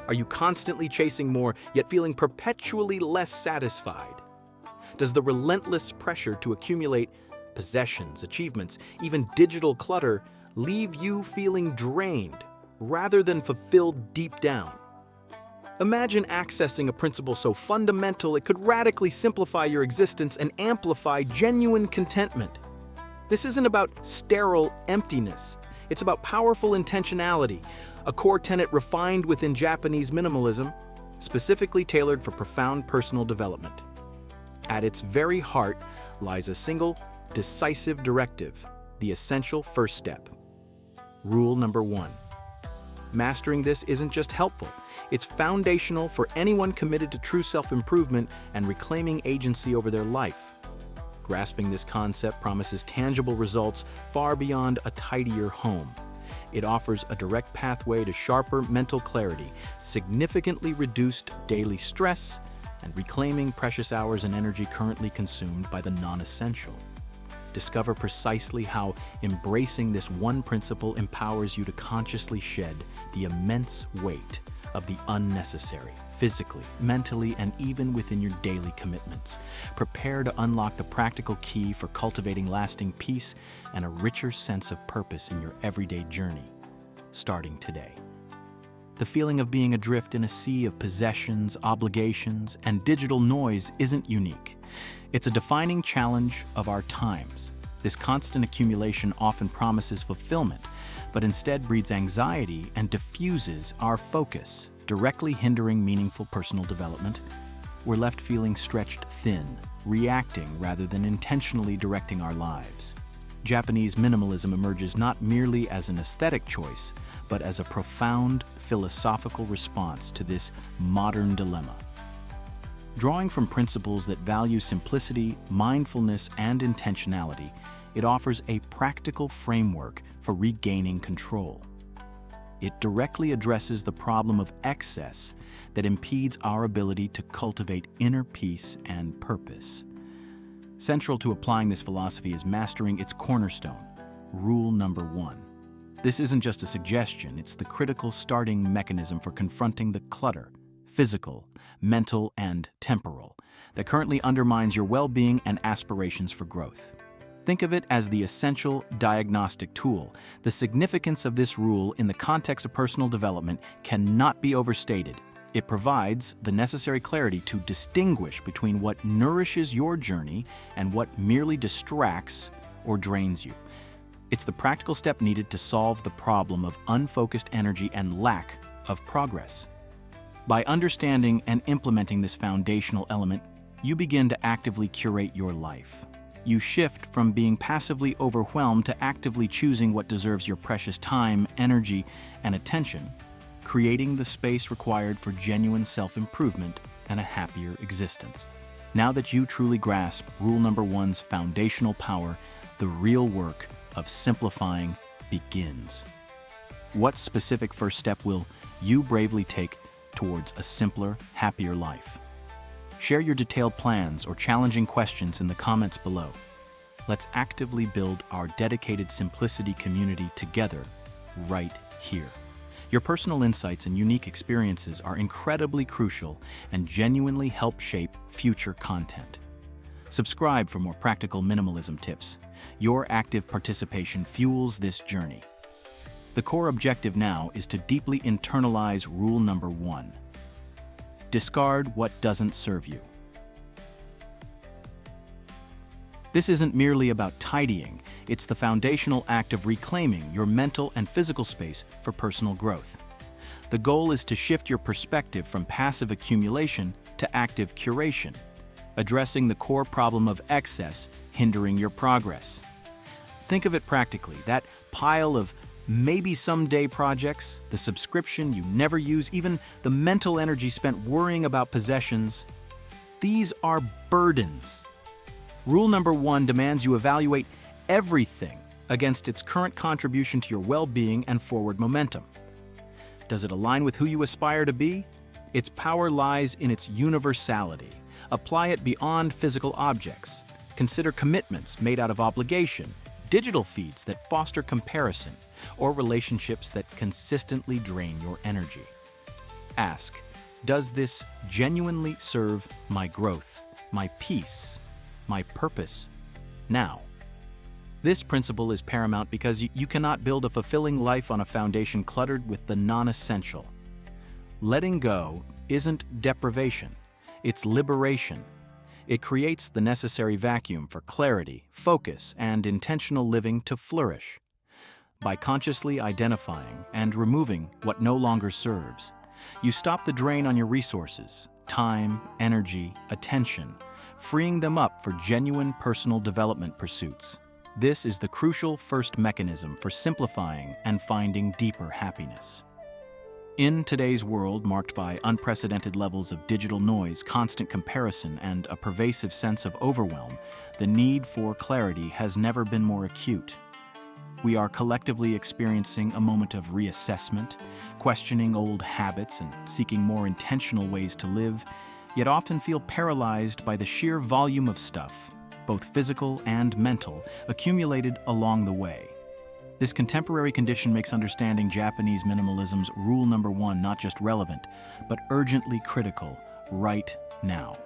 Are you constantly chasing more, yet feeling perpetually less satisfied? Does the relentless pressure to accumulate possessions, achievements, even digital clutter leave you feeling drained rather than fulfilled deep down? Imagine accessing a principle so fundamental it could radically simplify your existence and amplify genuine contentment. This isn't about sterile emptiness. It's about powerful intentionality, a core tenet refined within Japanese minimalism, specifically tailored for profound personal development. At its very heart lies a single, decisive directive, the essential first step. Rule number 1. Mastering this isn't just helpful, it's foundational for anyone committed to true self-improvement and reclaiming agency over their life. Grasping this concept promises tangible results far beyond a tidier home. It offers a direct pathway to sharper mental clarity, significantly reduced daily stress, and reclaiming precious hours and energy currently consumed by the non-essential. Discover precisely how embracing this one principle empowers you to consciously shed the immense weight of the unnecessary, physically, mentally, and even within your daily commitments. Prepare to unlock the practical key for cultivating lasting peace and a richer sense of purpose in your everyday journey, starting today. The feeling of being adrift in a sea of possessions, obligations, and digital noise isn't unique. It's a defining challenge of our times. This constant accumulation often promises fulfillment, but instead breeds anxiety and diffuses our focus, directly hindering meaningful personal development. We're left feeling stretched thin, reacting rather than intentionally directing our lives. Japanese minimalism emerges not merely as an aesthetic choice, but as a profound philosophical response to this modern dilemma. Drawing from principles that value simplicity, mindfulness, and intentionality, it offers a practical framework for regaining control. It directly addresses the problem of excess that impedes our ability to cultivate inner peace and purpose. Central to applying this philosophy is mastering its cornerstone, rule number 1. This isn't just a suggestion, it's the critical starting mechanism for confronting the clutter, physical, mental, and temporal, that currently undermines your well-being and aspirations for growth. Think of it as the essential diagnostic tool. The significance of this rule in the context of personal development cannot be overstated. It provides the necessary clarity to distinguish between what nourishes your journey and what merely distracts or drains you. It's the practical step needed to solve the problem of unfocused energy and lack of progress. By understanding and implementing this foundational element, you begin to actively curate your life. You shift from being passively overwhelmed to actively choosing what deserves your precious time, energy, and attention, creating the space required for genuine self-improvement and a happier existence. Now that you truly grasp rule number 1's foundational power, the real work of simplifying begins. What specific first step will you bravely take towards a simpler, happier life? Share your detailed plans or challenging questions in the comments below. Let's actively build our dedicated simplicity community together, right here. Your personal insights and unique experiences are incredibly crucial and genuinely help shape future content. Subscribe for more practical minimalism tips. Your active participation fuels this journey. The core objective now is to deeply internalize rule number 1. Discard what doesn't serve you. This isn't merely about tidying, it's the foundational act of reclaiming your mental and physical space for personal growth. The goal is to shift your perspective from passive accumulation to active curation, addressing the core problem of excess hindering your progress. Think of it practically, that pile of maybe someday projects, the subscription you never use, even the mental energy spent worrying about possessions. These are burdens. Rule number 1 demands you evaluate everything against its current contribution to your well-being and forward momentum. Does it align with who you aspire to be? Its power lies in its universality. Apply it beyond physical objects. Consider commitments made out of obligation, digital feeds that foster comparison, or relationships that consistently drain your energy. Ask, does this genuinely serve my growth, my peace, my purpose now? This principle is paramount because you cannot build a fulfilling life on a foundation cluttered with the non-essential. Letting go isn't deprivation, it's liberation. It creates the necessary vacuum for clarity, focus, and intentional living to flourish. By consciously identifying and removing what no longer serves, you stop the drain on your resources, time, energy, attention, freeing them up for genuine personal development pursuits. This is the crucial first mechanism for simplifying and finding deeper happiness. In today's world marked by unprecedented levels of digital noise, constant comparison, and a pervasive sense of overwhelm, the need for clarity has never been more acute. We are collectively experiencing a moment of reassessment, questioning old habits and seeking more intentional ways to live, yet often feel paralyzed by the sheer volume of stuff, both physical and mental, accumulated along the way. This contemporary condition makes understanding Japanese minimalism's rule number 1 not just relevant, but urgently critical right now.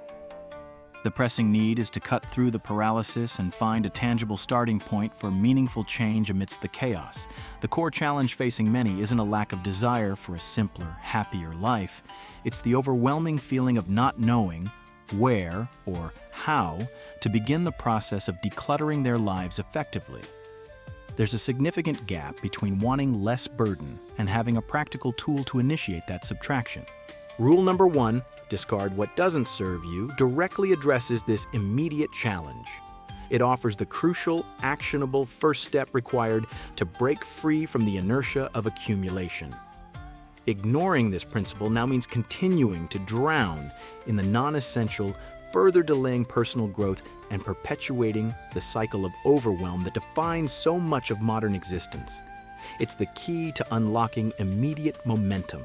The pressing need is to cut through the paralysis and find a tangible starting point for meaningful change amidst the chaos. The core challenge facing many isn't a lack of desire for a simpler, happier life. It's the overwhelming feeling of not knowing where or how to begin the process of decluttering their lives effectively. There's a significant gap between wanting less burden and having a practical tool to initiate that subtraction. Rule number 1, discard what doesn't serve you, directly addresses this immediate challenge. It offers the crucial, actionable first step required to break free from the inertia of accumulation. Ignoring this principle now means continuing to drown in the non-essential, further delaying personal growth and perpetuating the cycle of overwhelm that defines so much of modern existence. It's the key to unlocking immediate momentum.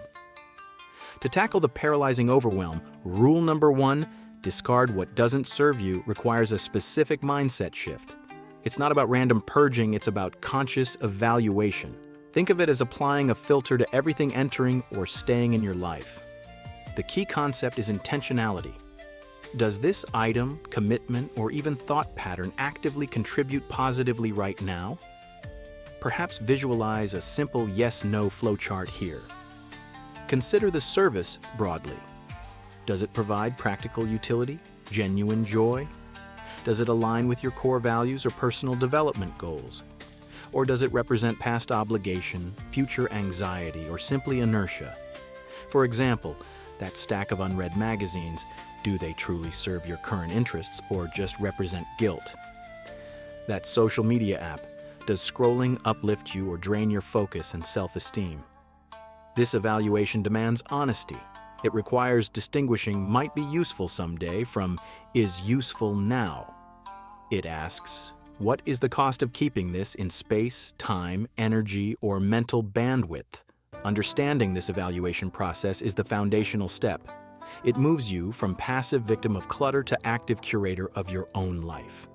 To tackle the paralyzing overwhelm, rule number 1, discard what doesn't serve you, requires a specific mindset shift. It's not about random purging, it's about conscious evaluation. Think of it as applying a filter to everything entering or staying in your life. The key concept is intentionality. Does this item, commitment, or even thought pattern actively contribute positively right now? Perhaps visualize a simple yes-no flowchart here. Consider the service broadly. Does it provide practical utility, genuine joy? Does it align with your core values or personal development goals? Or does it represent past obligation, future anxiety, or simply inertia? For example, that stack of unread magazines, do they truly serve your current interests or just represent guilt? That social media app, does scrolling uplift you or drain your focus and self-esteem? This evaluation demands honesty. It requires distinguishing might be useful someday from is useful now. It asks, what is the cost of keeping this in space, time, energy, or mental bandwidth? Understanding this evaluation process is the foundational step. It moves you from passive victim of clutter to active curator of your own life.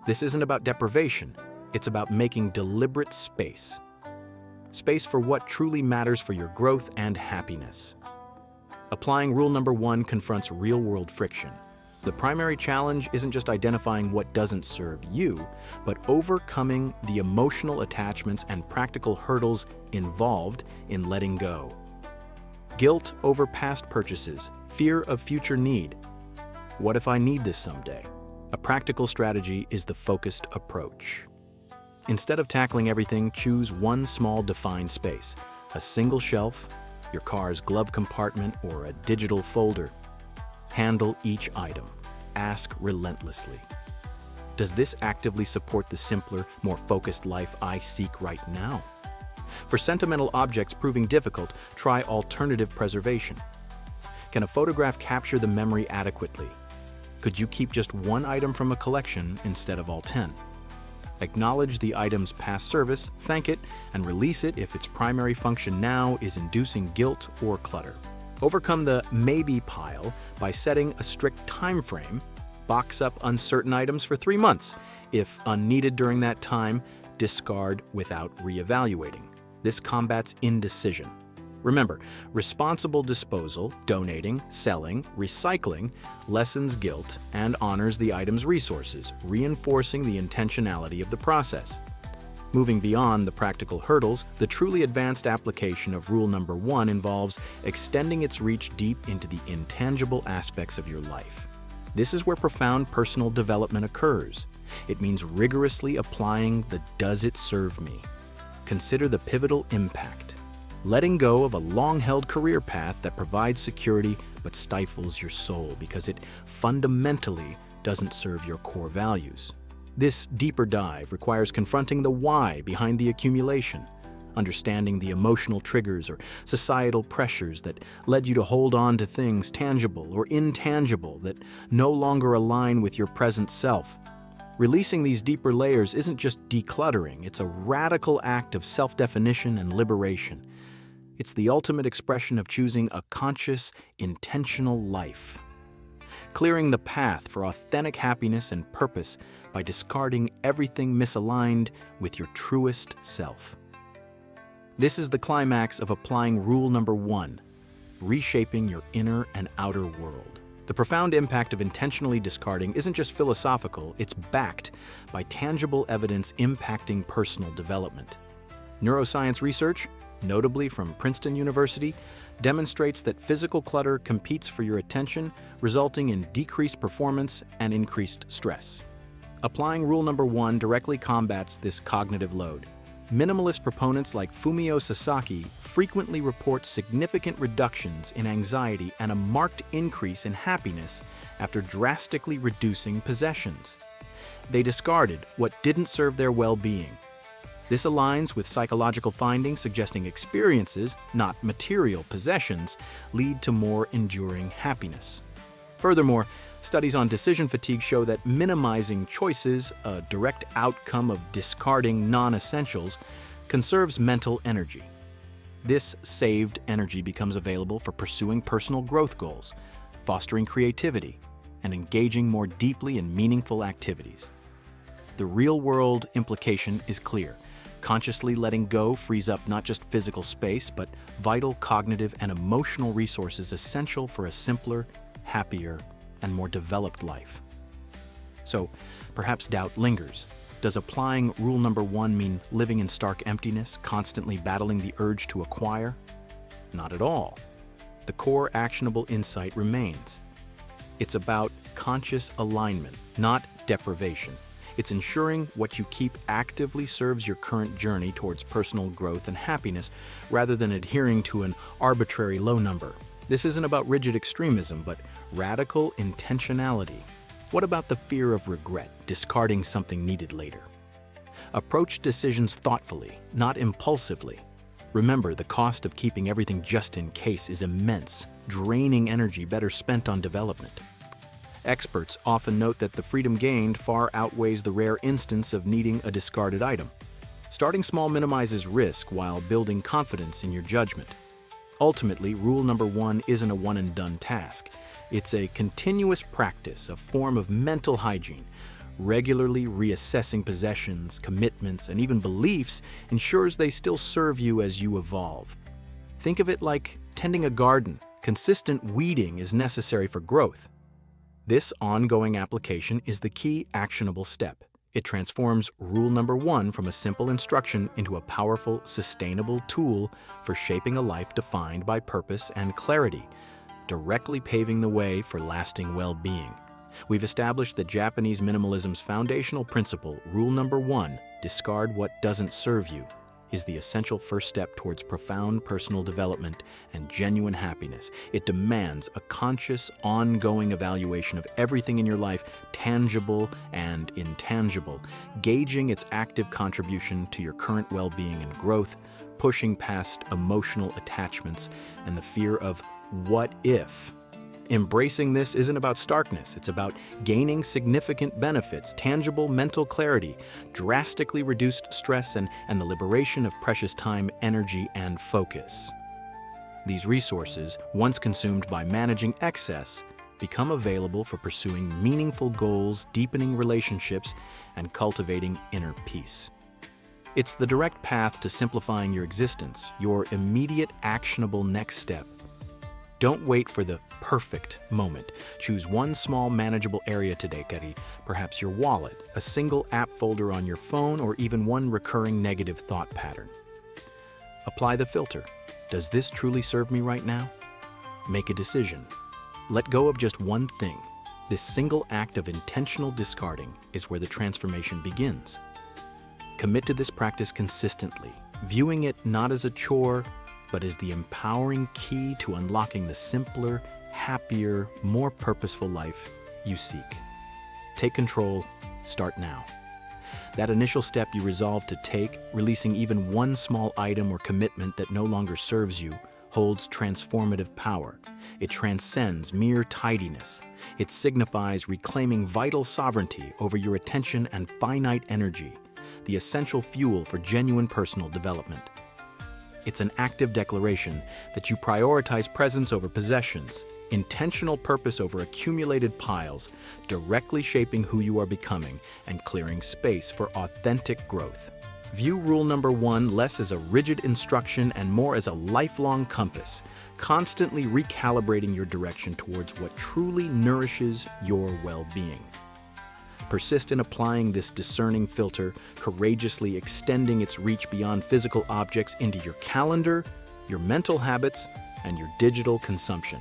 This isn't about deprivation, it's about making deliberate space. Space for what truly matters for your growth and happiness. Applying rule number 1 confronts real-world friction. The primary challenge isn't just identifying what doesn't serve you, but overcoming the emotional attachments and practical hurdles involved in letting go. Guilt over past purchases, fear of future need. What if I need this someday? A practical strategy is the focused approach. Instead of tackling everything, choose one small defined space, a single shelf, your car's glove compartment, or a digital folder. Handle each item. Ask relentlessly. Does this actively support the simpler, more focused life I seek right now? For sentimental objects proving difficult, try alternative preservation. Can a photograph capture the memory adequately? Could you keep just one item from a collection instead of all 10? Acknowledge the item's past service, thank it, and release it if its primary function now is inducing guilt or clutter. Overcome the maybe pile by setting a strict time frame. Box up uncertain items for 3 months. If unneeded during that time, discard without reevaluating. This combats indecision. Remember, responsible disposal, donating, selling, recycling, lessens guilt and honors the item's resources, reinforcing the intentionality of the process. Moving beyond the practical hurdles, the truly advanced application of rule number 1 involves extending its reach deep into the intangible aspects of your life. This is where profound personal development occurs. It means rigorously applying the "does it serve me?" Consider the pivotal impact. Letting go of a long-held career path that provides security but stifles your soul because it fundamentally doesn't serve your core values. This deeper dive requires confronting the why behind the accumulation, understanding the emotional triggers or societal pressures that led you to hold on to things tangible or intangible that no longer align with your present self. Releasing these deeper layers isn't just decluttering, it's a radical act of self-definition and liberation. It's the ultimate expression of choosing a conscious, intentional life. Clearing the path for authentic happiness and purpose by discarding everything misaligned with your truest self. This is the climax of applying rule number 1, reshaping your inner and outer world. The profound impact of intentionally discarding isn't just philosophical, it's backed by tangible evidence impacting personal development. Neuroscience research, notably from Princeton University, demonstrates that physical clutter competes for your attention, resulting in decreased performance and increased stress. Applying rule number 1 directly combats this cognitive load. Minimalist proponents like Fumio Sasaki frequently report significant reductions in anxiety and a marked increase in happiness after drastically reducing possessions. They discarded what didn't serve their well-being. This aligns with psychological findings suggesting experiences, not material possessions, lead to more enduring happiness. Furthermore, studies on decision fatigue show that minimizing choices, a direct outcome of discarding non-essentials, conserves mental energy. This saved energy becomes available for pursuing personal growth goals, fostering creativity, and engaging more deeply in meaningful activities. The real-world implication is clear. Consciously letting go frees up not just physical space, but vital cognitive and emotional resources essential for a simpler, happier, and more developed life. So, perhaps doubt lingers. Does applying rule number 1 mean living in stark emptiness, constantly battling the urge to acquire? Not at all. The core actionable insight remains. It's about conscious alignment, not deprivation. It's ensuring what you keep actively serves your current journey towards personal growth and happiness, rather than adhering to an arbitrary low number. This isn't about rigid extremism, but radical intentionality. What about the fear of regret, discarding something needed later? Approach decisions thoughtfully, not impulsively. Remember, the cost of keeping everything just in case is immense, draining energy better spent on development. Experts often note that the freedom gained far outweighs the rare instance of needing a discarded item. Starting small minimizes risk while building confidence in your judgment. Ultimately, rule number 1 isn't a one-and-done task. It's a continuous practice, a form of mental hygiene. Regularly reassessing possessions, commitments, and even beliefs ensures they still serve you as you evolve. Think of it like tending a garden. Consistent weeding is necessary for growth. This ongoing application is the key actionable step. It transforms rule number 1 from a simple instruction into a powerful, sustainable tool for shaping a life defined by purpose and clarity, directly paving the way for lasting well-being. We've established that Japanese minimalism's foundational principle, rule number 1, discard what doesn't serve you, is the essential first step towards profound personal development and genuine happiness. It demands a conscious, ongoing evaluation of everything in your life, tangible and intangible, gauging its active contribution to your current well-being and growth, pushing past emotional attachments and the fear of what if. Embracing this isn't about starkness, it's about gaining significant benefits, tangible mental clarity, drastically reduced stress, and the liberation of precious time, energy, and focus. These resources, once consumed by managing excess, become available for pursuing meaningful goals, deepening relationships, and cultivating inner peace. It's the direct path to simplifying your existence, your immediate actionable next step. Don't wait for the perfect moment. Choose one small manageable area today, Kari. Perhaps your wallet, a single app folder on your phone, or even one recurring negative thought pattern. Apply the filter. Does this truly serve me right now? Make a decision. Let go of just one thing. This single act of intentional discarding is where the transformation begins. Commit to this practice consistently, viewing it not as a chore, but as the empowering key to unlocking the simpler, happier, more purposeful life you seek. Take control, start now. That initial step you resolve to take, releasing even one small item or commitment that no longer serves you, holds transformative power. It transcends mere tidiness. It signifies reclaiming vital sovereignty over your attention and finite energy, the essential fuel for genuine personal development. It's an active declaration that you prioritize presence over possessions, intentional purpose over accumulated piles, directly shaping who you are becoming and clearing space for authentic growth. View rule number 1 less as a rigid instruction and more as a lifelong compass, constantly recalibrating your direction towards what truly nourishes your well-being. Persist in applying this discerning filter, courageously extending its reach beyond physical objects into your calendar, your mental habits, and your digital consumption.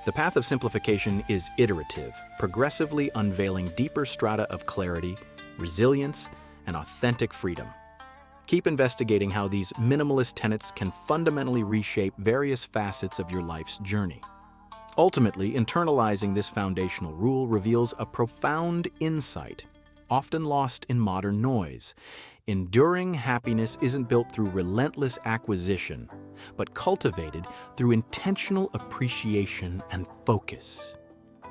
The path of simplification is iterative, progressively unveiling deeper strata of clarity, resilience, and authentic freedom. Keep investigating how these minimalist tenets can fundamentally reshape various facets of your life's journey. Ultimately, internalizing this foundational rule reveals a profound insight, often lost in modern noise. Enduring happiness isn't built through relentless acquisition, but cultivated through intentional appreciation and focus.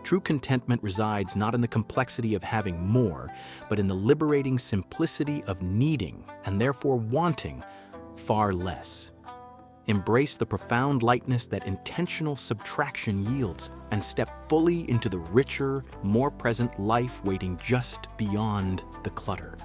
True contentment resides not in the complexity of having more, but in the liberating simplicity of needing, and therefore wanting, far less. Embrace the profound lightness that intentional subtraction yields, and step fully into the richer, more present life waiting just beyond the clutter.